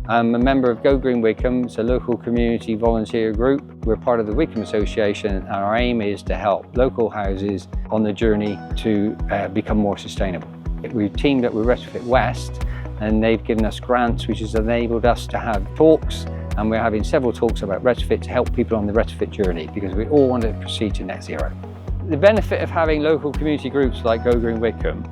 I'm a member of Go Green Wycombe. It's a local community volunteer group. We're part of the Wycombe Association, and our aim is to help local houses on the journey to become more sustainable. We've teamed up with Retrofit West, and they've given us grants which has enabled us to have talks, and we're having several talks about retrofit to help people on the retrofit journey, because we all want to proceed to net zero. The benefit of having local community groups like Go Green Wycombe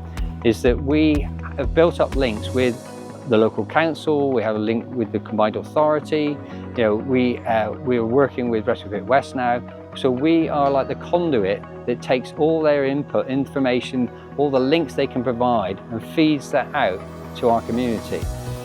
is that we have built up links with the local council. We have a link with the combined authority. We are working with Retrofit West now. So we are like the conduit that takes all their input, information, all the links they can provide, and feeds that out to our community.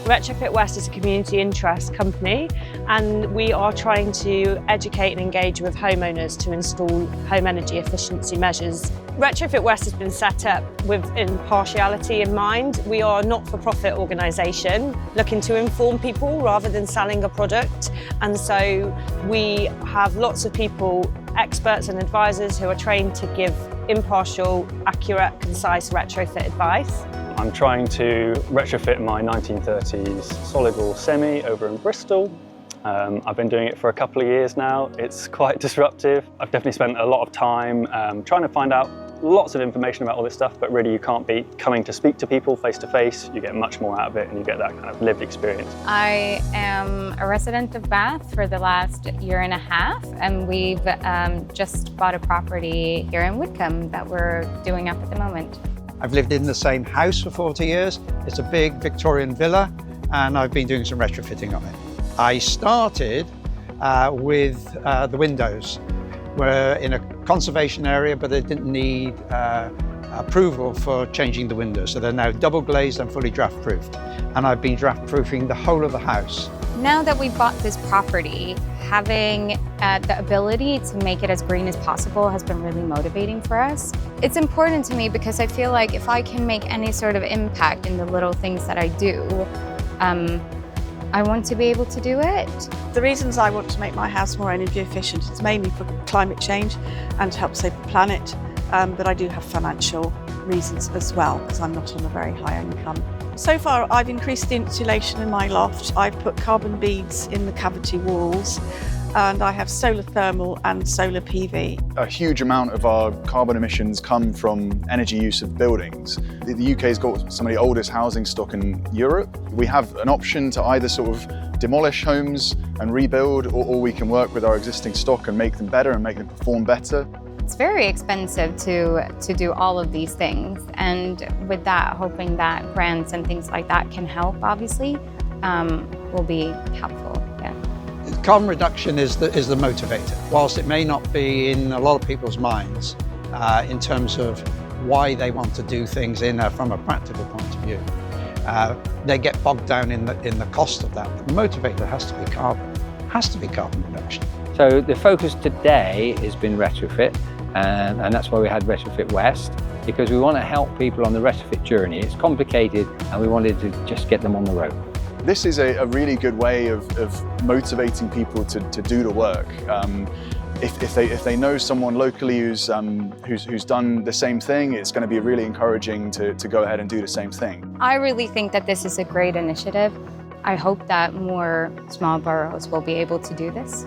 Retrofit West is a community interest company, and we are trying to educate and engage with homeowners to install home energy efficiency measures. Retrofit West has been set up with impartiality in mind. We are a not-for-profit organisation looking to inform people rather than selling a product, and so we have lots of people, experts and advisors, who are trained to give impartial, accurate, concise retrofit advice. I'm trying to retrofit my 1930s solid wall semi over in Bristol. I've been doing it for a couple of years now. It's quite disruptive. I've definitely spent a lot of time trying to find out lots of information about all this stuff, but really you can't beat coming to speak to people face to face. You get much more out of it, and you get that kind of lived experience. I am a resident of Bath for the last year and a half, and we've just bought a property here in Wycombe that we're doing up at the moment. I've lived in the same house for 40 years. It's a big Victorian villa, and I've been doing some retrofitting on it. I started with the windows. We're in a conservation area, but they didn't need approval for changing the windows. So they're now double glazed and fully draft proofed. And I've been draft proofing the whole of the house. Now that we bought this property, having the ability to make it as green as possible has been really motivating for us. It's important to me because I feel like if I can make any sort of impact in the little things that I do, I want to be able to do it. The reasons I want to make my house more energy efficient is mainly for climate change and to help save the planet, but I do have financial reasons as well, because I'm not on a very high income. So far I've increased the insulation in my loft. I've put carbon beads in the cavity walls, and I have solar thermal and solar PV. A huge amount of our carbon emissions come from energy use of buildings. The UK's got some of the oldest housing stock in Europe. We have an option to either sort of demolish homes and rebuild, or we can work with our existing stock and make them better and make them perform better. It's very expensive to do all of these things, and with that, hoping that grants and things like that can help, obviously, will be helpful. Yeah. Carbon reduction is the motivator. Whilst it may not be in a lot of people's minds in terms of why they want to do things from a practical point of view, they get bogged down in the cost of that. The motivator has to be carbon reduction. So the focus today has been retrofit, and that's why we had Retrofit West, because we want to help people on the retrofit journey. It's complicated, and we wanted to just get them on the road. This is a really good way of motivating people to do the work. If they know someone locally who's done the same thing, it's going to be really encouraging to go ahead and do the same thing. I really think that this is a great initiative. I hope that more small boroughs will be able to do this.